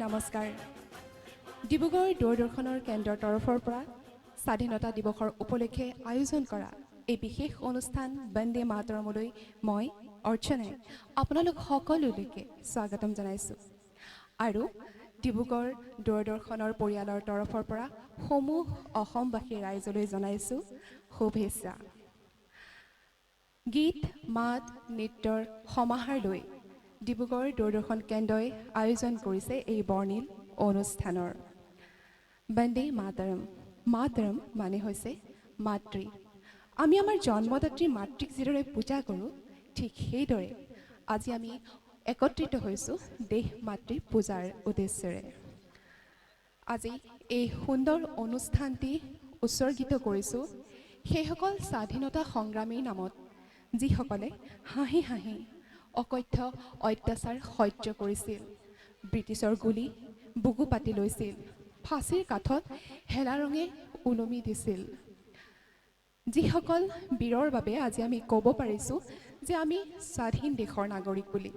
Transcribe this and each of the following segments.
নমস্কাৰ। ডিব্ৰুগড় দূৰদৰ্শনৰ কেন্দ্ৰৰ তৰফৰ পৰা স্বাধীনতা দিৱসৰ উপলক্ষে আয়োজন কৰা এই বিশেষ অনুষ্ঠান বন্দে মাতৰমলৈ মই অৰ্চনাই আপোনালোক সকলোলৈকে স্বাগতম জনাইছোঁ আৰু ডিব্ৰুগড় দূৰদৰ্শনৰ পৰিয়ালৰ তৰফৰ পৰা সমূহ অসমবাসী ৰাইজলৈ জনাইছোঁ শুভেচ্ছা। গীত মাত নৃত্যৰ সমাহাৰ লৈ ডিব্ৰুগড় দূৰদৰ্শন কেন্দ্ৰই আয়োজন কৰিছে এই বৰ্ণিল অনুষ্ঠানৰ বন্দে মাতৰম। মাতৰম মানে হৈছে মাতৃ। আমি আমাৰ জন্মদাত্ৰী মাতৃক যিদৰে পূজা কৰোঁ, ঠিক সেইদৰে আজি আমি একত্ৰিত হৈছোঁ দেশ মাতৃ পূজাৰ উদ্দেশ্যেৰে। আজি এই সুন্দৰ অনুষ্ঠানটি উৎসৰ্গিত কৰিছোঁ সেইসকল স্বাধীনতা সংগ্ৰামীৰ নামত যিসকলে হাঁহি হাঁহি অকথ্য অত্যাচাৰ সহ্য কৰিছিল, ব্ৰিটিছৰ গুলি বুকু পাতি লৈছিল, ফাঁচীৰ কাঠত হেলা ৰঙে ওলমি দিছিল। যিসকল বীৰৰ বাবে আজি আমি ক'ব পাৰিছোঁ যে আমি স্বাধীন দেশৰ নাগৰিক বুলি।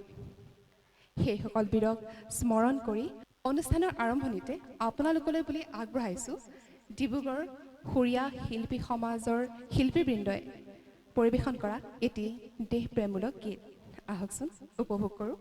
সেইসকল বীৰক স্মৰণ কৰি অনুষ্ঠানৰ আৰম্ভণিতে আপোনালোকলৈ বুলি আগবঢ়াইছোঁ ডিব্ৰুগড় সুৰীয়া শিল্পী সমাজৰ শিল্পীবৃন্দই পৰিৱেশন কৰা এটি দেশপ্ৰেমমূলক গীত। আহকচোন উপভোগ কৰোঁ।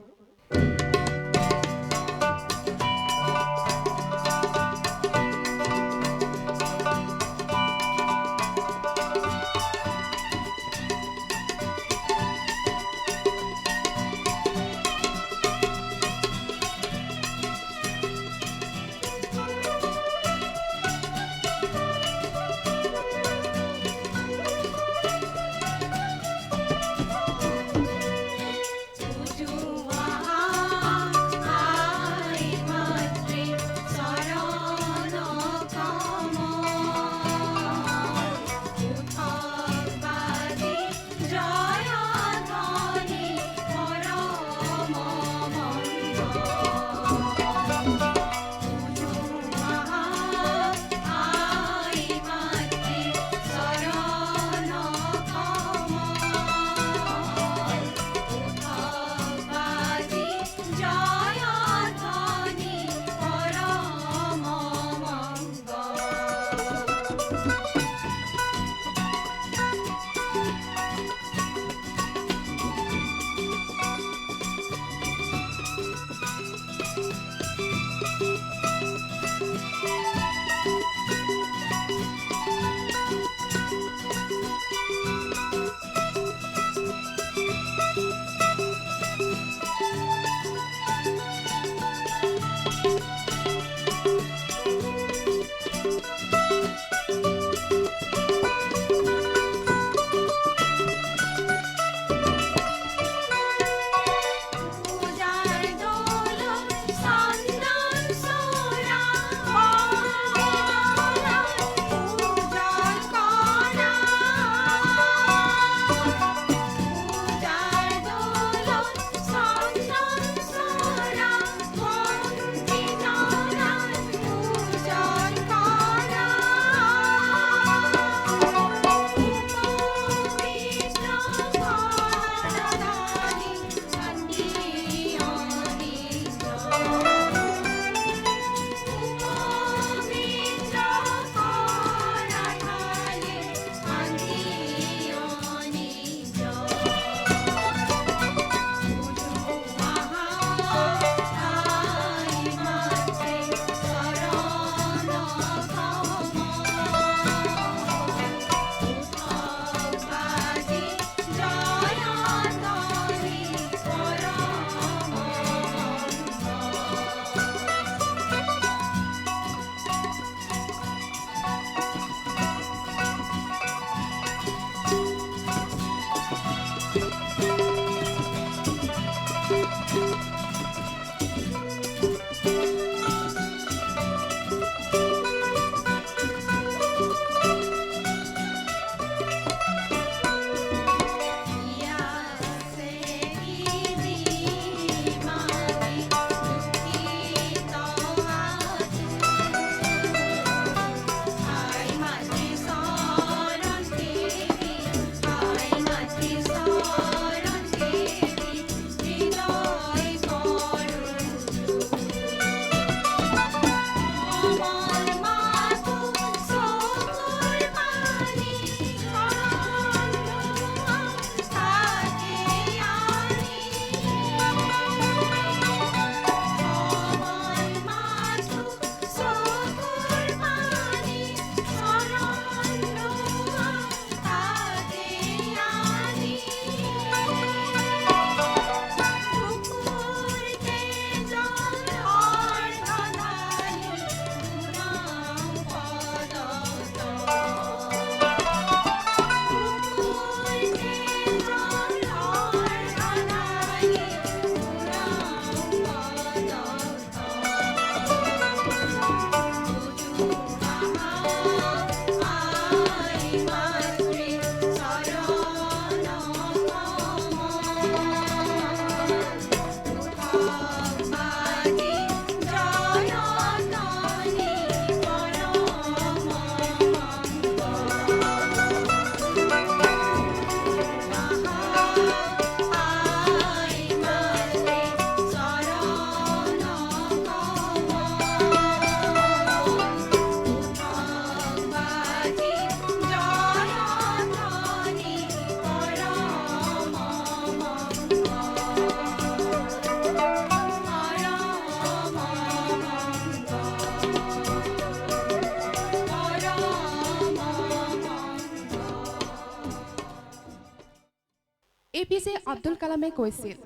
আব্দুল কালামে কৈছিল,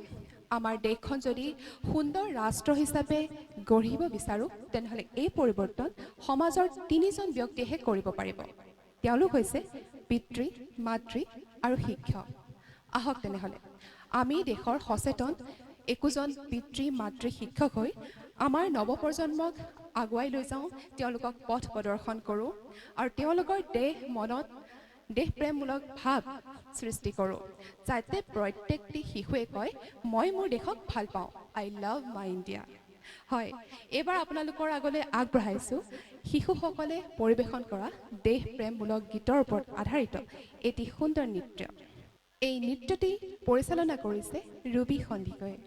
আমাৰ দেশখন যদি সুন্দৰ ৰাষ্ট্ৰ হিচাপে গঢ়িব বিচাৰোঁ তেনেহ'লে এই পৰিৱৰ্তন সমাজৰ 3জন ব্যক্তিয়েহে কৰিব পাৰিব। তেওঁলোক হৈছে পিতৃ, মাতৃ আৰু শিক্ষক। আহক তেনেহ'লে আমি দেশৰ সচেতন একোজন পিতৃ, মাতৃ, শিক্ষক হৈ আমাৰ নৱপ্ৰজন্মক আগুৱাই লৈ যাওঁ, তেওঁলোকক পথ প্ৰদৰ্শন কৰোঁ আৰু তেওঁলোকৰ দেশপ্ৰেমমূলক ভাৱ সৃষ্টি কৰোঁ, যাতে প্ৰত্যেকটি শিশুৱে কয়, মই মোৰ দেশক ভাল পাওঁ, আই লাভ মাই ইণ্ডিয়া। হয়, এইবাৰ আপোনালোকৰ আগলৈ আগবঢ়াইছোঁ শিশুসকলে পৰিৱেশন কৰা দেশপ্ৰেমমূলক গীতৰ ওপৰত আধাৰিত এটি সুন্দৰ নৃত্য। এই নৃত্যটি পৰিচালনা কৰিছে ৰুবি সন্দিকৈয়ে।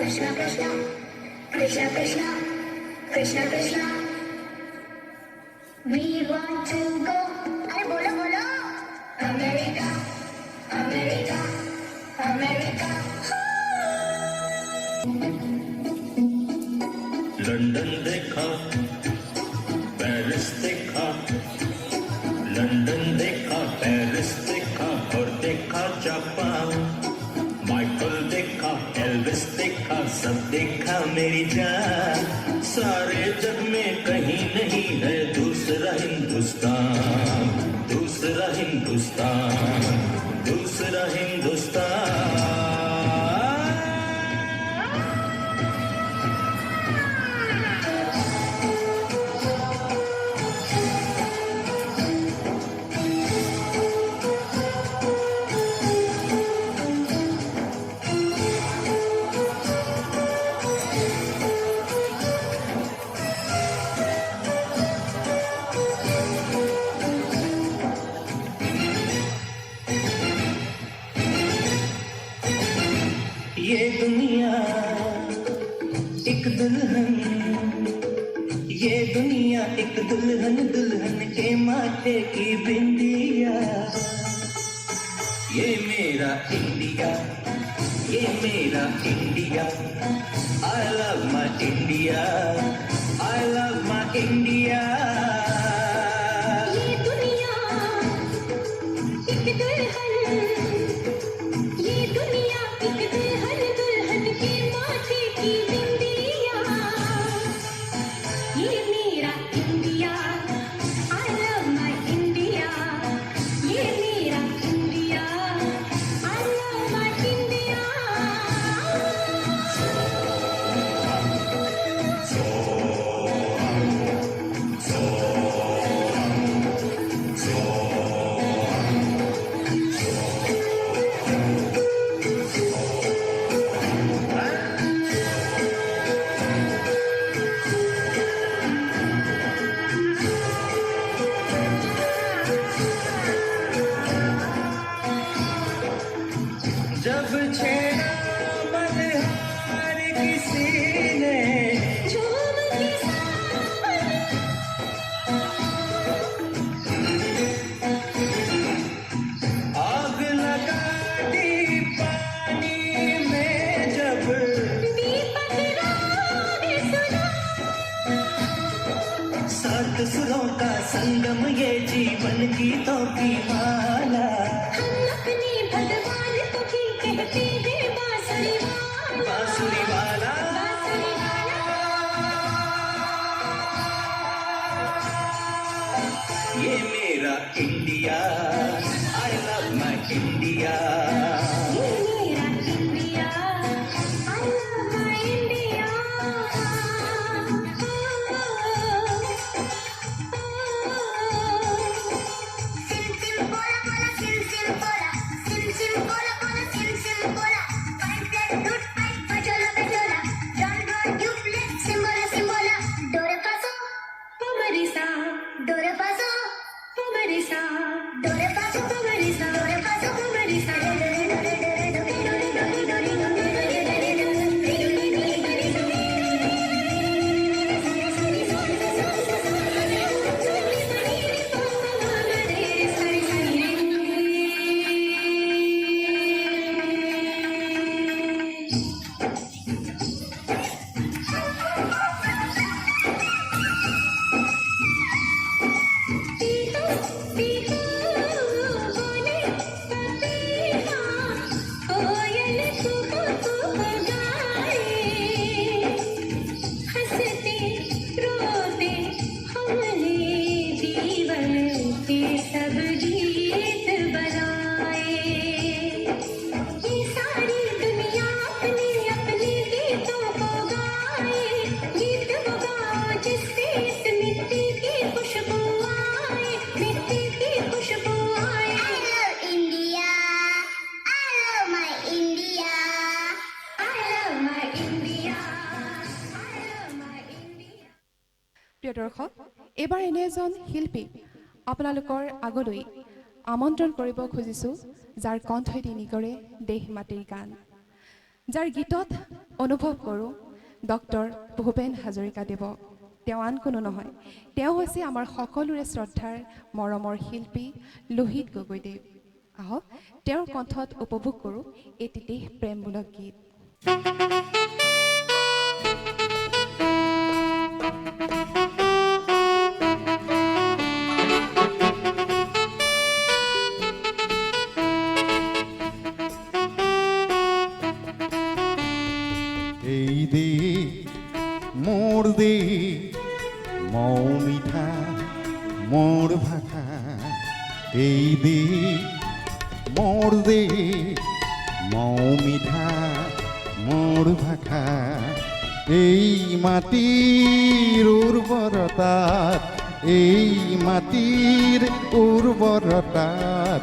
Krishna Krishna, Krishna Krishna, Krishna Krishna. We want to go. अरे बोलो बोलो. America, America, America. लंदन देखा, पेरिस देखा, लंदन देखा, पेरिस देखा और देखा जापान। माइकल देखा, एल्विस देखा, सब देखा मेरी जान। सारे जग में कहीं नहीं है दूसरा हिंदुस्तान, दूसरा हिंदुस्तान, दूसरा हिंदुस्तान। ये दुनिया एक दुल्हन, ये दुनिया एक दुल्हन, दुल्हन के माथे की बिंदिया। ये मेरा इंडिया, ये मेरा India, I love my India, I love my India। ये दुनिया एक दुल्हन, ये दुनिया एक दुल्हन, दुल्हन के माथे की बिंदिया। ये मेरा India, I love my India। ये मेरा India, I love my India। जब छेड़ा मल्हार किसी ने, झूम के आग लगा दी पानी में जब, दीपक राग सुना, सात सुरों का संगम ये जीवन गीतों की माला। हम अपने भगवान को भी कहते हैं बांसुरी वाला, बांसुरी वाला, बांसुरी वाला। ये मेरा India, I love my India। ये मेरा India, I love my India। SIM SIM बोला बोला, सिम सिम बोला, सिम सिम बोला बोला, सिम सिम बोला। Five black good fight, बजोला बजोला, John John you play, सिम्बोला सिम्बोला। डोरे पासो, पमरिसा, डोरे पासो, पमरिसा, डोरे पासो, पमरिसा, डोरे पासो, पमरिसा। डोरे डोरे डोरे डोरे डोरे डोरे डोरे डोरे डोरे डोरे डोरे डोरे डोरे। দৰ্শক, এইবাৰ এনে এজন শিল্পীক আপোনালোকৰ আগলৈ আমন্ত্ৰণ কৰিব খুজিছোঁ, যাৰ কণ্ঠই নিকৰে দেশ মাটিৰ গান, যাৰ গীতত অনুভৱ কৰোঁ ডক্টৰ ভূপেন হাজৰিকাদেৱ। তেওঁ আন কোনো নহয়, তেওঁ হৈছে আমাৰ সকলোৰে শ্ৰদ্ধাৰ মৰমৰ শিল্পী লোহিত গগৈদেৱ। আহক তেওঁৰ কণ্ঠত উপভোগ কৰোঁ এটি দেশ প্ৰেমমূলক গীত। এই দে মোর দে মৌ মিঠা মোর ভাষা, এই দে মোর দে মৌ মিঠা মোর ভাষা, এই মাটির উর্বরতাত, এই মাটির উর্বরতাত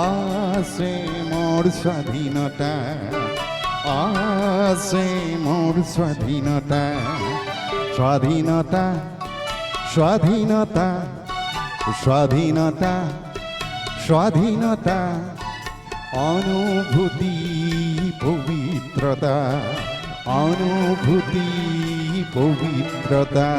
আছে মোর স্বাধীনতা, আছে মোর স্বাধীনতা, স্বাধীনতা স্বাধীনতা স্বাধীনতা স্বাধীনতা, অনুভূতি পবিত্রতা, অনুভূতি পবিত্রতা।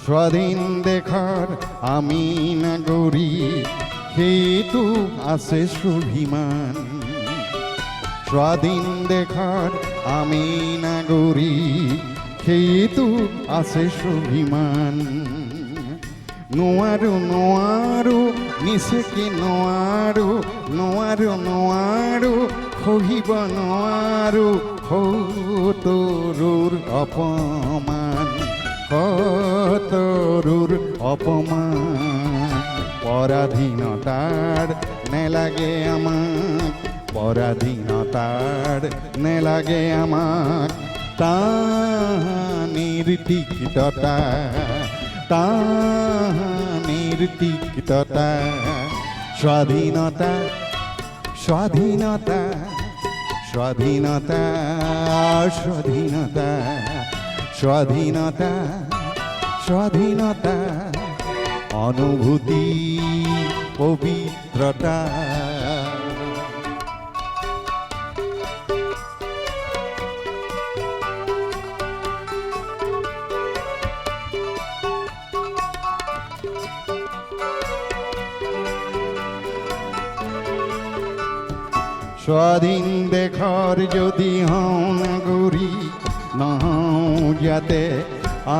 স্বাধীন দেশৰ আমি নাগৰিক, সেইটো আছে স্বাভিমান। স্বাধীন দেশৰ আমি নাগৰিক, সেইটো আছে স্বাভিমান। নোৱাৰো নোৱাৰো নিচেকে নোৱাৰো, নোৱাৰো নোৱাৰো সহিব নোৱাৰো সতৰুৰ অপমান, সতৰুৰ অপমান। পৰাধীনতাৰ নেলাগে আমাক, পৰাধীনতাৰ নেলাগে আমাক, তাহানিৰ তিক্ততা, তাহানিৰ তিক্ততা। স্বাধীনতা স্বাধীনতা স্বাধীনতা স্বাধীনতা স্বাধীনতা স্বাধীনতা, অনুভূতি পবিত্রতা। স্বাধীন দেশৰ যদি হওঁ নাগৰিক, নহওঁ যাতে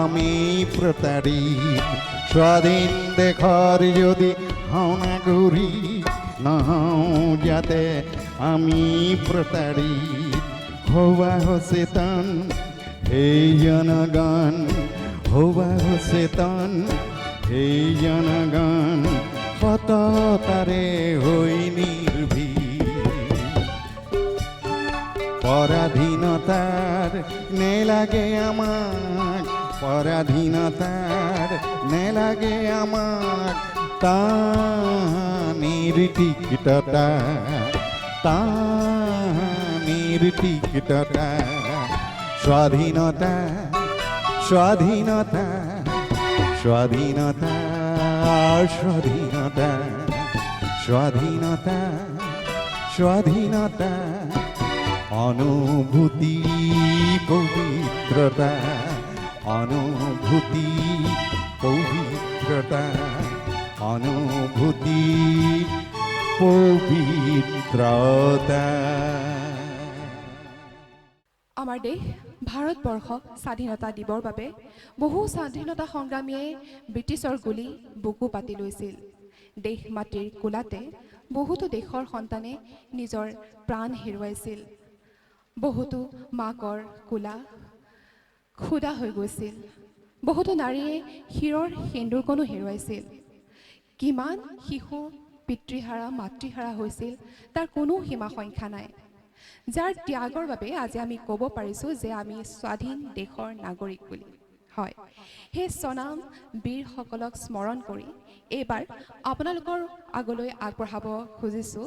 আমি প্ৰতাৰিত। স্বাধীন দেশৰ যদি হওঁ নাগৰিক, নহওঁ যাতে আমি প্ৰতাৰিত। হোৱা সচেতন সেই জনগণ, হোৱা সচেতন সেই জনগণ, সততাৰে হৈ নিৰ্ভীক। পরাধীনতার নেলাগে আমাক, পরাধীনতার নেলাগে আমাক, তাহানির তিক্ততা, তাহানির তিক্ততা। স্বাধীনতা স্বাধীনতা স্বাধীনতা স্বাধীনতা স্বাধীনতা স্বাধীনতা, অনুভূতি পবিত্রতা, অনুভূতি পবিত্রতা, অনুভূতি পবিত্রতা। আমাৰ দেশ ভাৰতবৰ্ষক স্বাধীনতা দিবৰ বাবে বহু স্বাধীনতা সংগ্ৰামীয়ে ব্ৰিটিছৰ গুলী বুকু পাতি লৈছিল। দেশ মাটিৰ কোলাতে বহুতো দেশৰ সন্তানে নিজৰ প্ৰাণ হেৰুৱাইছিল। বহুতো মাকৰ কোলা ক্ষুধা হৈ গৈছিল। বহুতো নাৰীয়ে শিৰৰ সেন্দুৰকণো হেৰুৱাইছিল। কিমান শিশু পিতৃহাৰা মাতৃহাৰা হৈছিল তাৰ কোনো সীমা সংখ্যা নাই, যাৰ ত্যাগৰ বাবে আজি আমি ক'ব পাৰিছোঁ যে আমি স্বাধীন দেশৰ নাগৰিক বুলি। হয়, সেই স্বনাম বীৰসকলক স্মৰণ কৰি এইবাৰ আপোনালোকৰ আগলৈ আগবঢ়াব খুজিছোঁ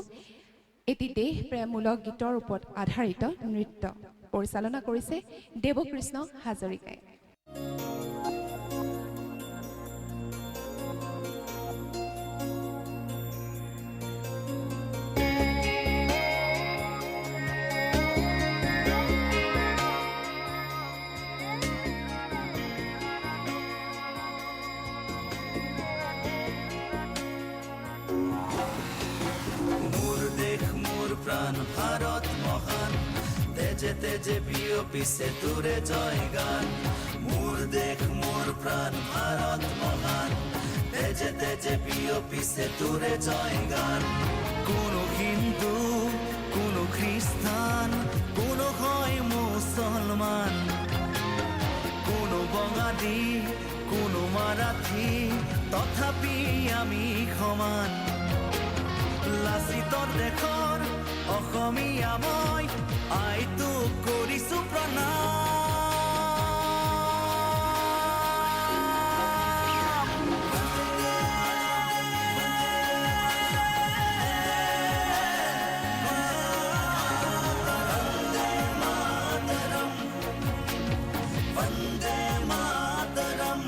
এটি দেশপ্ৰেমমূলক গীতৰ ওপৰত আধাৰিত নৃত্য। পৰিচালনা কৰিছে দেৱকৃষ্ণ হাজৰিকাই। মোৰ দেশ মোৰ প্ৰাণ ভাৰত মহান, তেজে তেজে বিয়পিছে তোৰে জয় গান। মোৰ দেশ মোৰ প্ৰাণ ভাৰত মহান, তেজে তেজে বিয়পিছে তোৰে জয় গান। কোনো হিন্দু কোনো খ্ৰীষ্টান, কোনো হয় মুছলমান, কোনো বঙালী কোনো মাৰাঠী, তথাপি আমি সমান। লাচিতৰ দেশৰ অসমীয়া মই, আইটোক কৰিছো প্ৰণাম। বন্দে মাতৰম।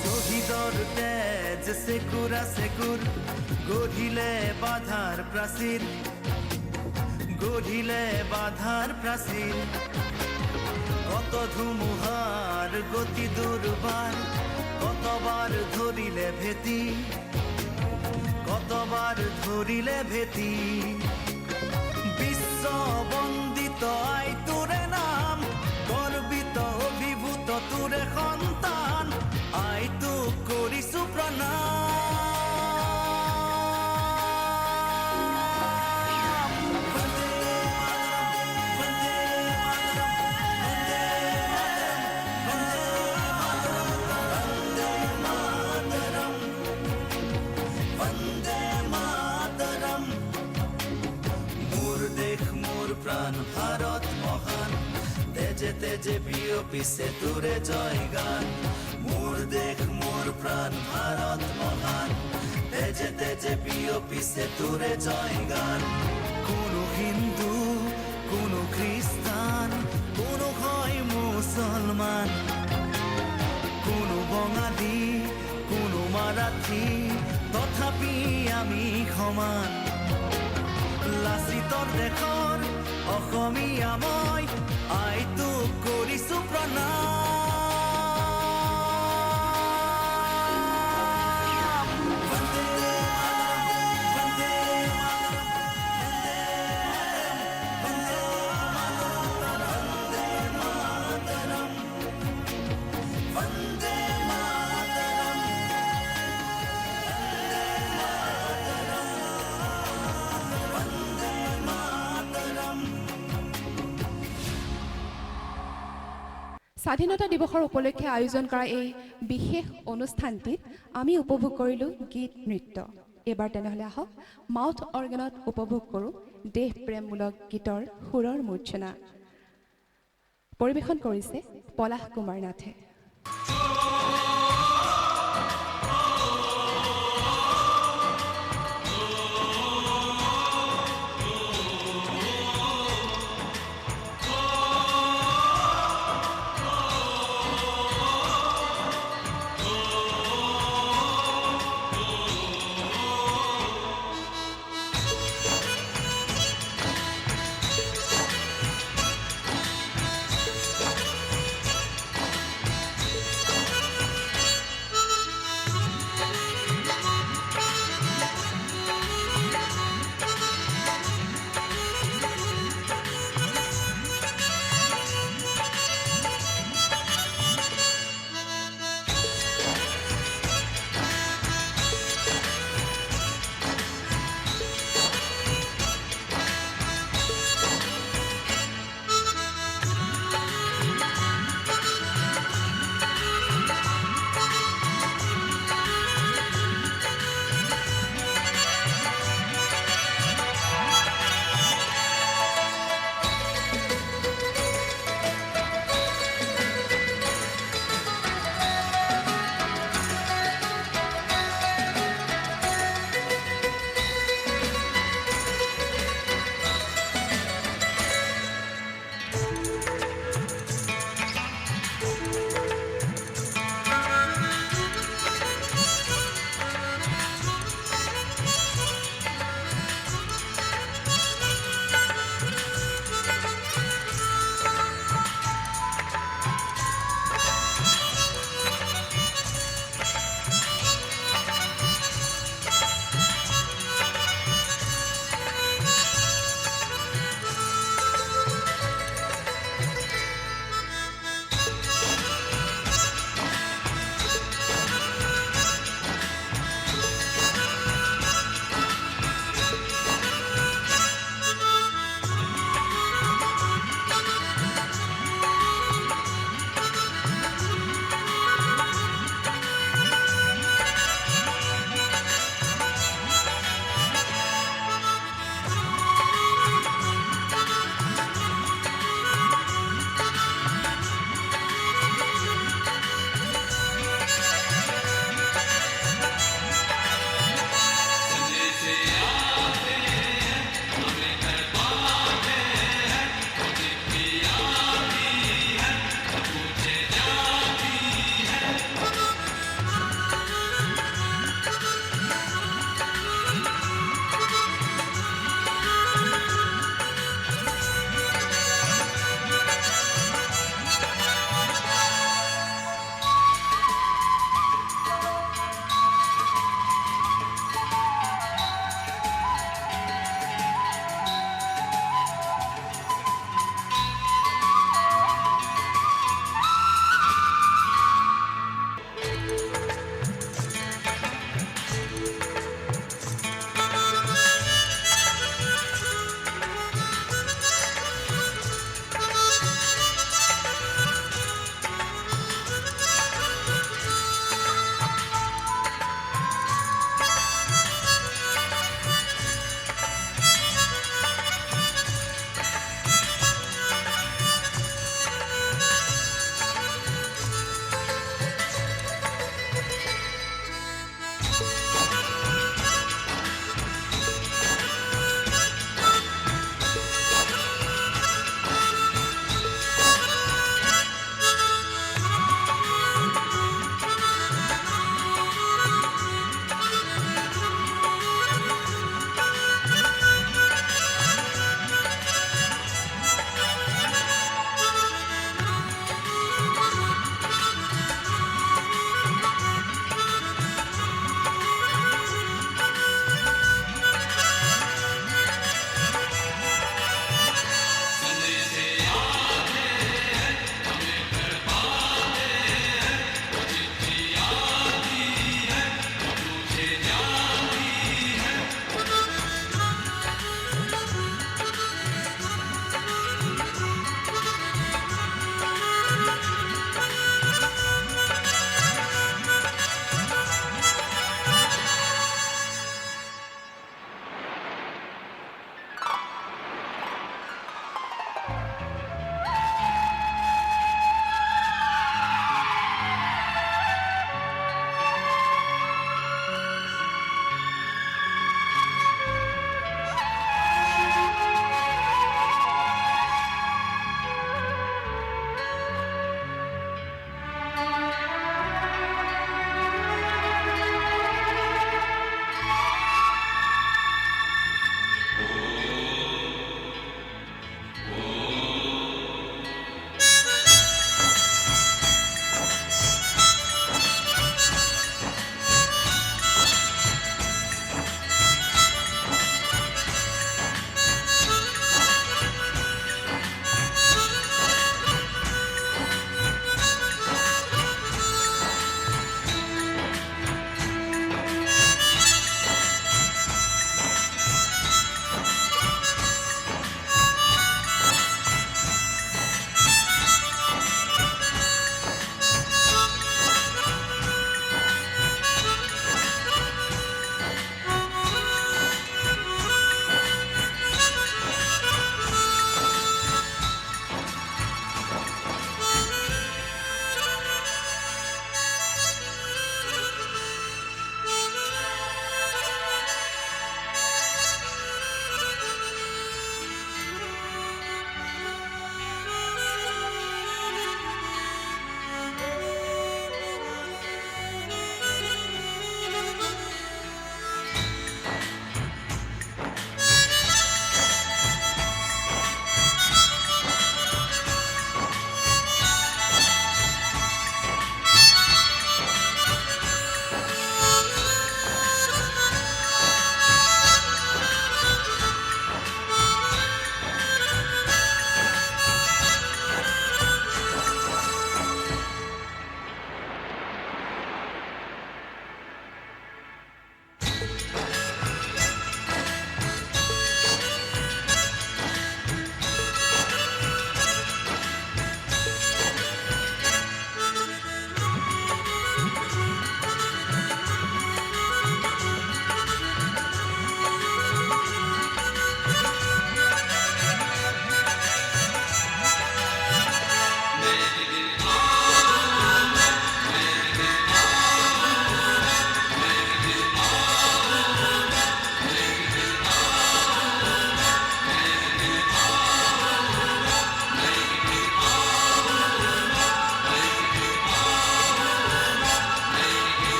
শহীদৰ তেজ চেকুৰা চেকুৰ, গঢ়িলে বাধাৰ প্ৰাচীৰ, গঢ়িলে বাধাৰ প্ৰাচীৰ। কত ধুমুহাৰ গতি দুৰ্বাৰ, কতবাৰ ধৰিলে ভেটি, কতবাৰ ধৰিলে ভেটি। বিশ্ব বন্দিত আই তোৰে নাম, গৰ্বিত অভিভূত তোৰে সন্তান, আইটোক কৰিছো প্ৰণাম। বন্দে মাতৰম, বন্দে মাতৰম। মোৰ দেশ মোৰ প্ৰাণ ভাৰত মহান, তেজে তেজে বিয়পিছে তোৰে জয় গান। মোৰ দেশ মোৰ প্ৰাণ ভাৰত মহান, তেজে তেজে বিয়পিছে তোৰে জয় গান। কোনো হিন্দু কোনো খ্ৰীষ্টান, কোনো হয় মুছলমান, কোনো বঙালী কোনো মাৰাঠী, তথাপি আমি সমান। লাচিতৰ দেশৰ অসমীয়া মই, আইটোক কৰিছো প্ৰণাম। বন্দে বন্দে বন্দে মাতৰম, বন্দে মাতৰম। স্বাধীনতা দিৱসৰ উপলক্ষে আয়োজন কৰা এই বিশেষ অনুষ্ঠানটিত আমি উপভোগ কৰিলোঁ গীত নৃত্য। এইবাৰ তেনেহ'লে আহক মাউথ অৰ্গেনত উপভোগ কৰোঁ দেশপ্ৰেমমূলক গীতৰ সুৰৰ মূৰ্ছনা। পৰিৱেশন কৰিছে পলাশ কুমাৰ নাথে।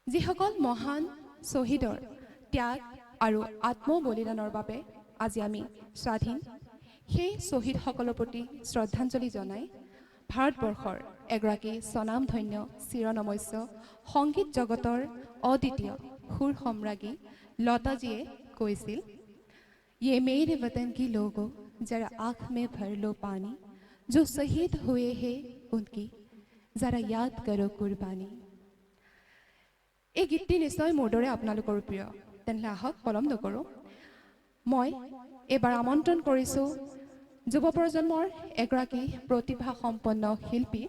যিসকল মহান শ্বহীদৰ ত্যাগ আৰু আত্মবলিদানৰ বাবে আজি আমি স্বাধীন, সেই শ্বহীদসকলৰ প্ৰতি শ্ৰদ্ধাঞ্জলি জনাই ভাৰতবৰ্ষৰ এগৰাকী স্বনামধন্য চিৰনমস্য সংগীত জগতৰ অদ্বিতীয় সুৰ সম্ৰাজ্ঞী লতাজীয়ে কৈছিল, ये मेरे वतन की लोगों जरा आँख में भर लो पानी, जो शहीद हुए हैं उनकी जरा याद करो कुर्बानी। এই গীতটি নিশ্চয় মোৰ দৰে আপোনালোকৰ প্ৰিয়। তেনেহ'লে আহক পলম নকৰোঁ, মই এইবাৰ আমন্ত্ৰণ কৰিছোঁ যুৱ প্ৰজন্মৰ এগৰাকী প্ৰতিভাসম্পন্ন শিল্পী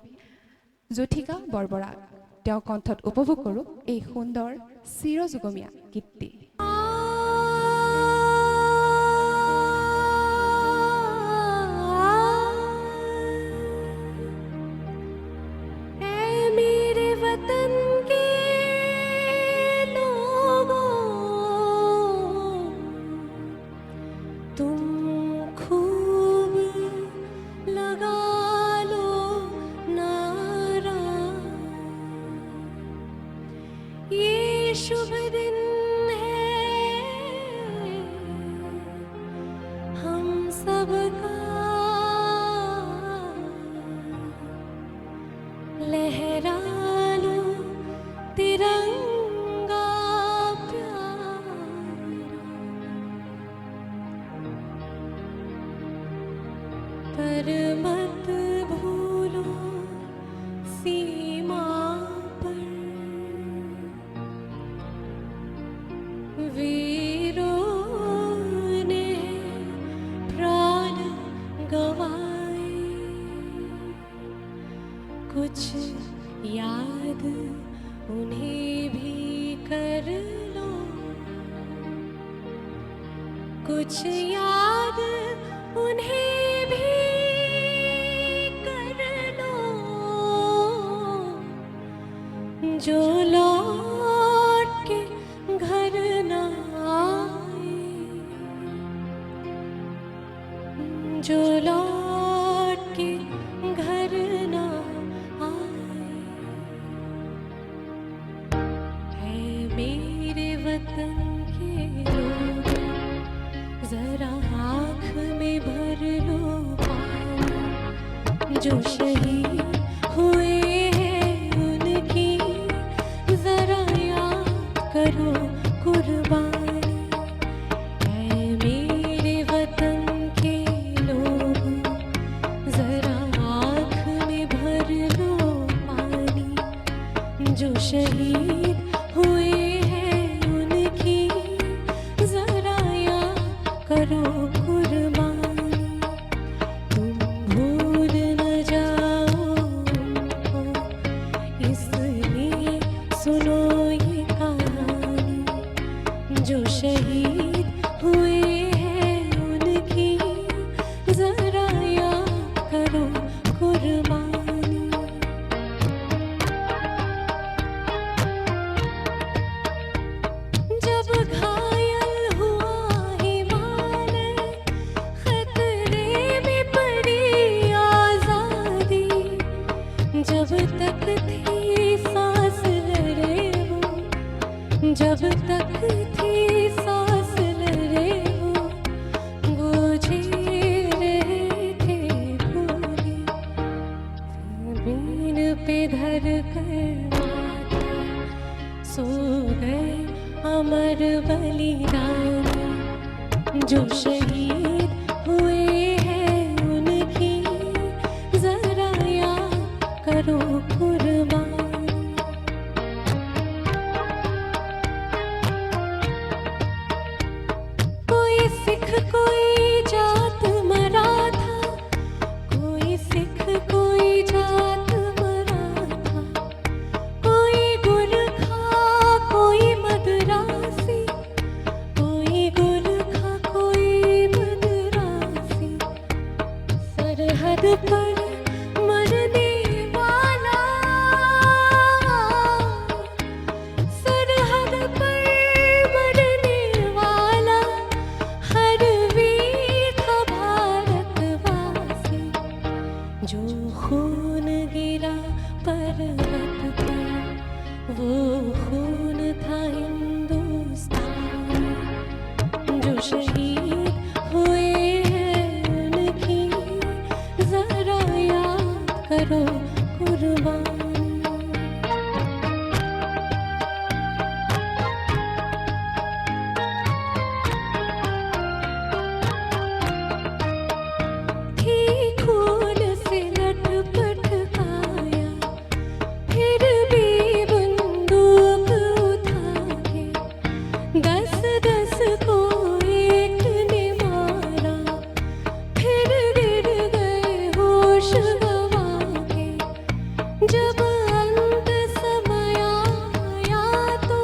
জ্যোতিকা বৰবৰাক। তেওঁ কণ্ঠত উপভোগ কৰোঁ এই সুন্দৰ চিৰযুগমীয়া গীতটি। शुभ दिन है हम सबका, लहरा लो तिरंगा प्यारा, पर मत भूलो सीमा पर वीरों ने प्राण गवाए, कुछ याद उन्हें भी कर लो, कुछ याद उन्हें भी कर लो, जो लौट के घर ना आए, जो लौट के घर ना आए। है मेरे वतन के लोग जरा आँख में भर लो पानी, जो शहीद हुए हैं उनकी जरा याद करो कुर्बानी। है मेरे वतन के लोग जरा आँख में भर लो पानी, जो शहीद हुए हैं उनकी जरा याद करो कुर्बानी। तुम भूल न जाओ उनको, इसलिए सुनो ये कहानी, जो शहीद हुए हैं उनकी जरा याद करो कुर्बानी। जब घायल हुआ हिमालय, खतरे में पड़ी आजादी, जब तक थी सांस लड़े वो, जब तक थी सांस लड़े वो जी रहे थे गोली, जमीन पे धर कर माथा सो गए अमर बलिदानी, जो शहीद हुए हैं उनकी जरा याद करो कुर्बान। कोई सिख कोई जात मरा था, कोई सिख कोई जात मरा था, कोई गुरखा कोई मदरासी, कोई गुरखा कोई मदरासी। सरहद पर मरने वाला, सरहद पर मरने वाला हर वीर था भारतवासी। जो खून गिरा पर्वत पर वो खून था हिंदुस्तान। जो शहीद हुए हैं उनकी जरा याद करो कुर्बान। थी खून से लटपट काया, फिर भी बंदूक उठा के 10-10 को एक ने मारा, फिर गिर गए होश गवा के। जब अंत समय आया तो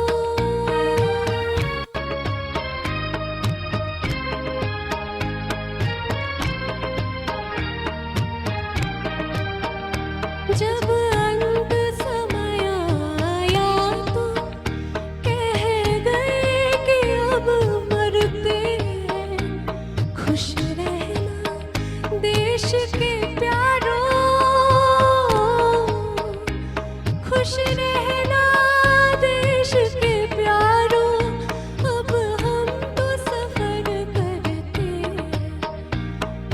जब अंत समय आया तो कह गए कि अब मरते हैं। खुश रहना देश के प्यारों, खुश रहना देश के प्यारों। अब हम तो सफर करते हैं,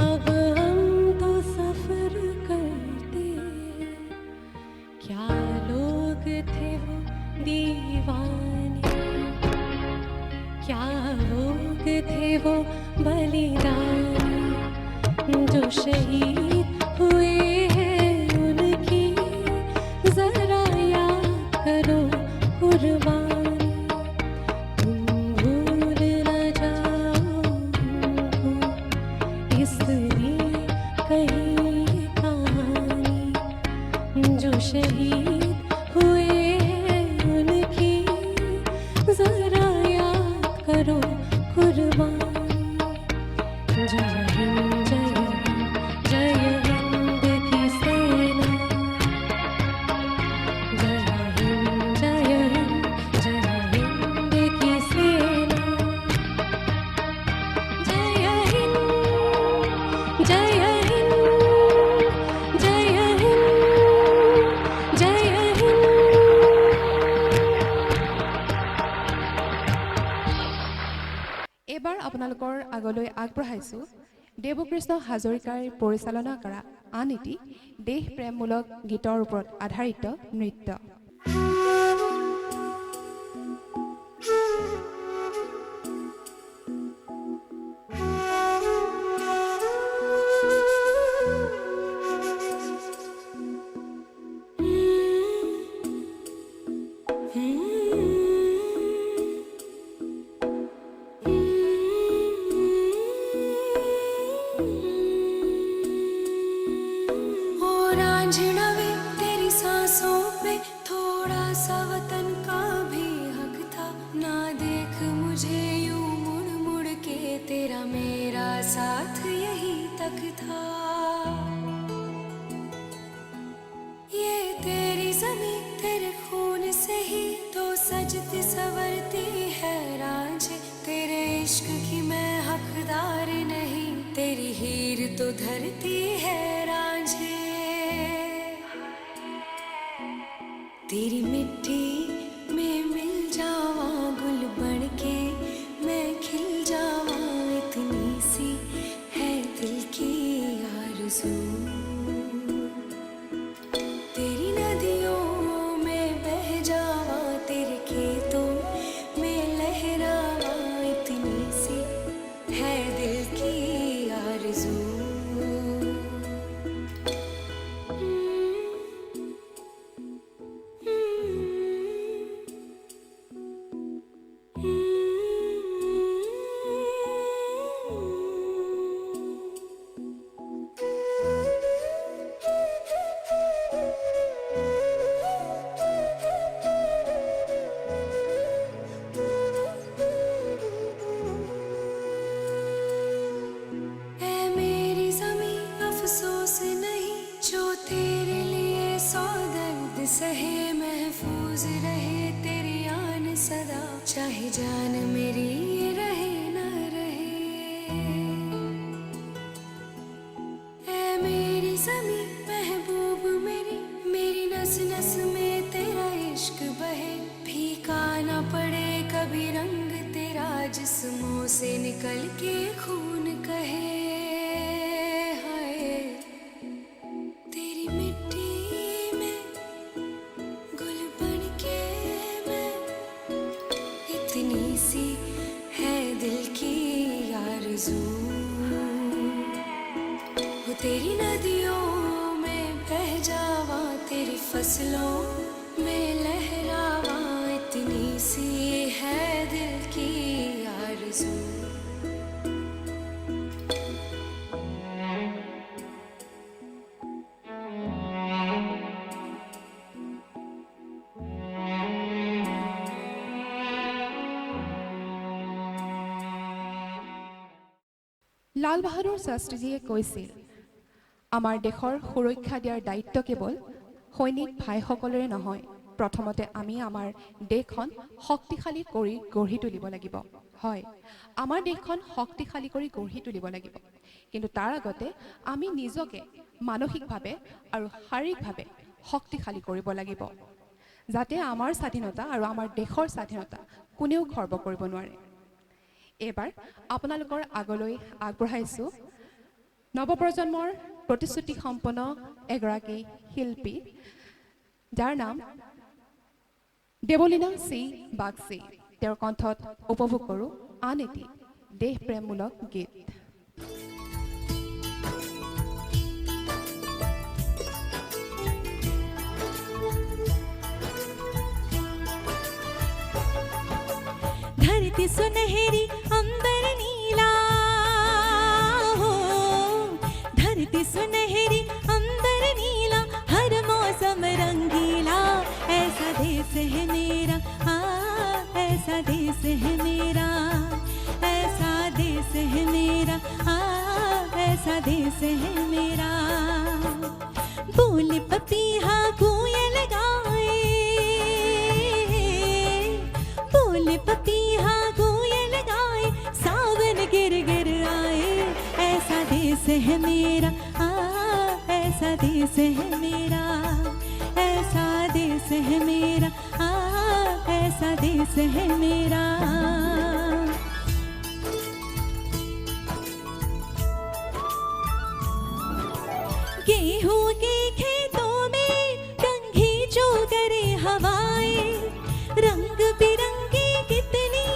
अब हम तो सफर करते हैं। क्या लोग थे वो दीवाने, क्या लोग थे वो बलिदानी। जो शहीद हुए हैं उनकी जरा याद करो कुर्बान। तुम भूल न जाओ उनको, इसलिए कही ये कहानी। जो शहीद हुए हैं उनकी जरा याद करो कुर्बान। जय हिंद जय हिंद की सेना। जय हिंद की सेना। जय हिंद जय हिंद जय हिंद जय हिंद। এইবাৰ আপোনালোকৰ আগলৈ আগবঢ়াইছোঁ দেৱকৃষ্ণ হাজৰিকাৰ পৰিচালনা কৰা আন এটি দেশ প্ৰেমমূলক গীতৰ ওপৰত আধাৰিত নৃত্য। ओ रांझना वे तेरी सांसों पे थोड़ा सा वतन का भी हक था। ना देख मुझे यूं मुड़ मुड़ के, तेरा मेरा साथ यही तक था। ये तेरी ज़मीं तेरे खून से ही तो सजती संवरती है रांझे। तेरे इश्क की मैं हकदार नहीं, तेरी हीर तो धरती है रांझे। तेरी मिट्टी में मिल जावा गुल बन के, मैं खिल जावा, इतनी सी है दिल की आरज़ू। तेरी नदियों में बह जावा, तेरे खेतों में लहरावा, इतनी सी है दिल की आरज़ू। सहे महफूज रहे तेरी आन सदा, चाहे जान मेरी रहे न रहे। ऐ मेरी ज़मी महबूब मेरी, मेरी नस नस में तेरा इश्क बहे, फीका ना पड़े कभी रंग तेरा जिस्मों से निकल के खून कहे। हाय तेरी मिट्टी में गुल बन के मैं, इतनी सी है दिल की आरज़ू, वो तेरी नदियों में बह जावा, तेरी फसलों में लहरावा, इतनी सी है दिल की आरज़ू। লাল বাহাদুৰ শাস্ত্ৰীজীয়ে কৈছিল, আমাৰ দেশৰ সুৰক্ষা দিয়াৰ দায়িত্ব কেৱল সৈনিক ভাইসকলৰে নহয়, প্ৰথমতে আমি আমাৰ দেশখন শক্তিশালী কৰি গঢ়ি তুলিব লাগিব। হয়, আমাৰ দেশখন শক্তিশালী কৰি গঢ়ি তুলিব লাগিব, কিন্তু তাৰ আগতে আমি নিজকে মানসিকভাৱে আৰু শাৰীৰিকভাৱে শক্তিশালী কৰিব লাগিব, যাতে আমাৰ স্বাধীনতা আৰু আমাৰ দেশৰ স্বাধীনতা কোনেও খৰ্ব কৰিব নোৱাৰে। এইবাৰ আপোনালোকৰ আগলৈ আগবঢ়াইছোঁ নৱপ্ৰজন্মৰ প্ৰতিশ্ৰুতি সম্পন্ন এগৰাকী শিল্পী, যাৰ নাম দেৱলীনা চি বাগচি। তেওঁৰ কণ্ঠত উপভোগ কৰোঁ আন এটি দেশপ্ৰেমমূলক গীত। धरती सुनहरी अंबर नीला हो, धरती सुनहरी अंबर नीला, हर मौसम रंगीला, ऐसा देश है मेरा, ऐसा देश है मेरा, ऐसा देश है मेरा, ऐसा देश है मेरा। बोल पपीहा कोयल गाए, बोल पपीहा कोयल गाए, सावन गिर गिर आए, ऐसा देश है मेरा, ऐसा देश है मेरा, ऐसा देश है मेरा, ऐसा देश है मेरा। गेहूं के खेतों में कंघी जो करे हवाएं, रंग बिरंगी कितनी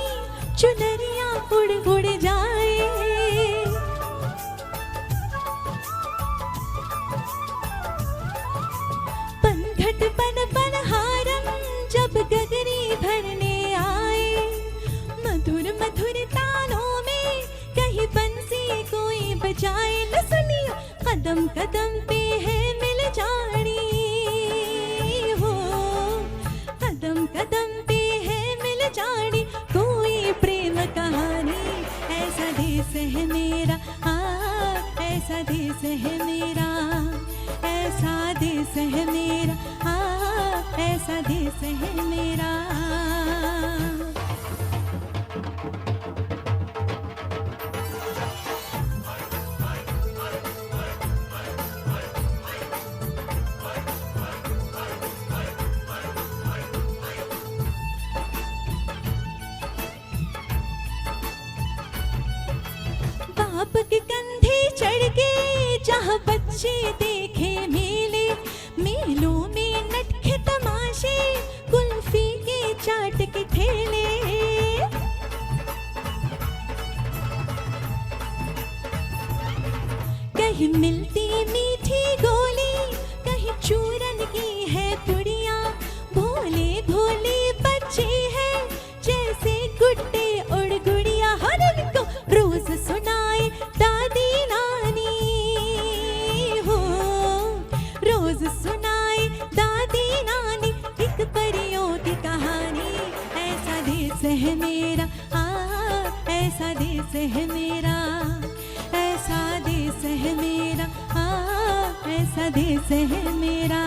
चुनरियां उड़ उड़ जाए। पनघट पन पनहारम जब गगरी भरने आए, मधुर मधुर तानों में कहीं बंसी कोई बजाए। न सुनियो कदम कदम पे है मिल जानी हो, कदम कदम पे है मिल जानी कोई प्रेम कहानी। ऐसा देश है मेरा, ऐसा देश है मेरा, ऐसा देश है मेरा, ऐसा देश है मेरा। बाप के कंधे चढ़ के जहाँ बच्चे देखे मेले, मेलों में नटखे तमाशे, कुल्फी के चाट के ठेले। कहीं मिलती मीठी गोली, कहीं चूरन की है पुड़िया, भोले भोले बच्चे हैं जैसे गुड्डे और गुड़िया। हर को रोज सुनाए दादी नानी हो, रोज सुनाए दादी नानी एक परियों की कहानी। ऐसा देश है मेरा, ऐसा देश है मेरा, ऐसा देश है मेरा, ऐसा देश है मेरा।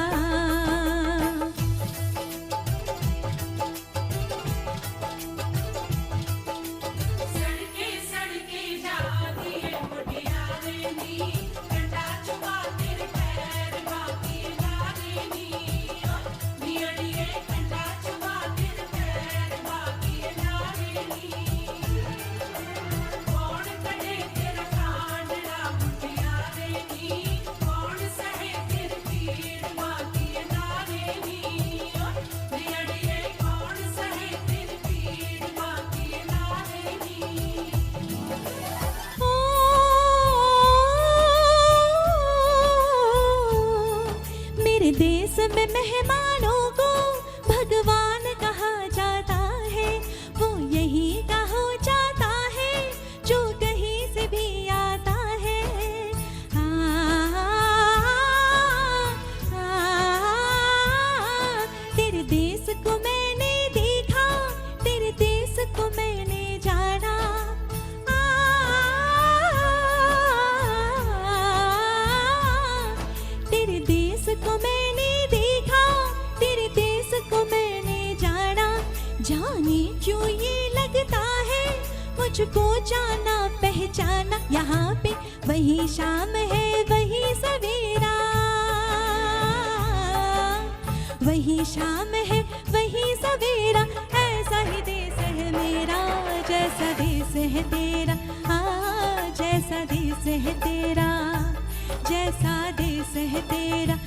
में मेहमानों को भगवान कहा जाता है, वो यही का हो जाता है जो कहीं से भी आता है। आ, आ, तेरे देश को मैंने देखा, तेरे देश को मैंने जाना। तेरे देश को मैंने देखा, तेरे देश को मैंने जाना। जाने क्यों ये लगता है मुझको जाना पहचाना। यहाँ पे वही शाम है वही सवेरा, वही शाम है वही सवेरा। ऐसा ही देश है मेरा जैसा देश है तेरा। जैसा देश है तेरा, जैसा देश है तेरा।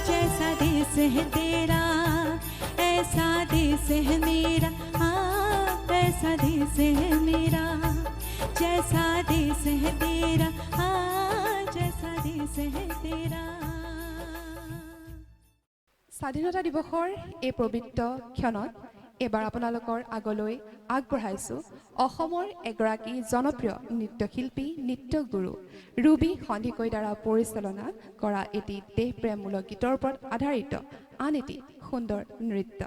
जैसा देश है तेरा, ऐसा देश है मेरा। ऐसा देश है मेरा, जैसा देश है तेरा। जैसा देश है तेरा। স্বাধীনতা দিৱসৰ এই পবিত্ৰ ক্ষণত এবাৰ আপোনালোকৰ আগলৈ আগবঢ়াইছোঁ অসমৰ এগৰাকী জনপ্ৰিয় নৃত্যশিল্পী, নৃত্যগুৰু ৰুবি সন্দিকৈ দ্বাৰা পৰিচালনা কৰা এটি দেশপ্ৰেমমূলক গীতৰ ওপৰত আধাৰিত আন এটি সুন্দৰ নৃত্য।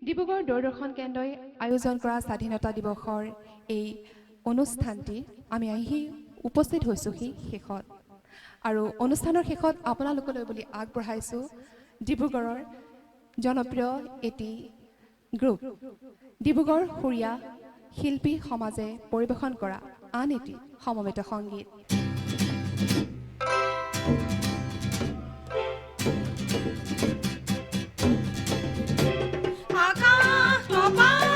ডিব্ৰুগড় দূৰদৰ্শন কেন্দ্ৰই আয়োজন কৰা স্বাধীনতা দিৱসৰ এই অনুষ্ঠানটি আমি আহি উপস্থিত হৈছোঁহি শেষত আৰু অনুষ্ঠানৰ শেষত আপোনালোকলৈ বুলি আগবঢ়াইছোঁ ডিব্ৰুগড়ৰ জনপ্ৰিয় এটি গ্ৰুপ ডিব্ৰুগড় সুৰীয়া শিল্পী সমাজে পৰিৱেশন কৰা আন এটি সমবেত সংগীত। আকাশ তপাই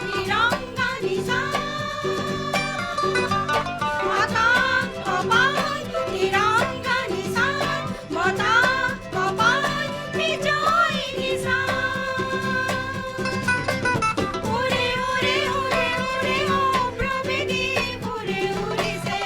তিৰংগা নিশান আকাশ তপাই তিৰংগা নিশান বতাহ তপাই বিজয় নিশান উৰে উৰে উৰে উৰে ও প্ৰভৃতি উৰে উৰিছে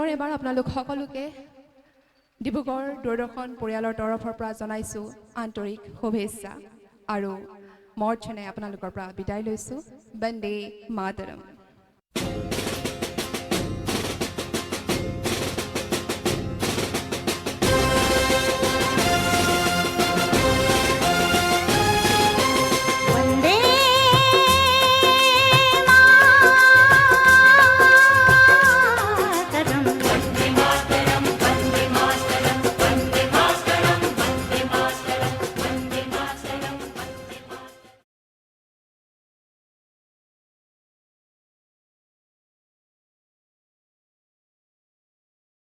পুনৰ এবাৰ আপোনালোক সকলোকে ডিব্ৰুগড় দূৰদৰ্শন পৰিয়ালৰ তৰফৰ পৰা জনাইছোঁ আন্তৰিক শুভেচ্ছা আৰু মৰ্চনে আপোনালোকৰ পৰা বিদায় লৈছোঁ বন্দে মাতৰম।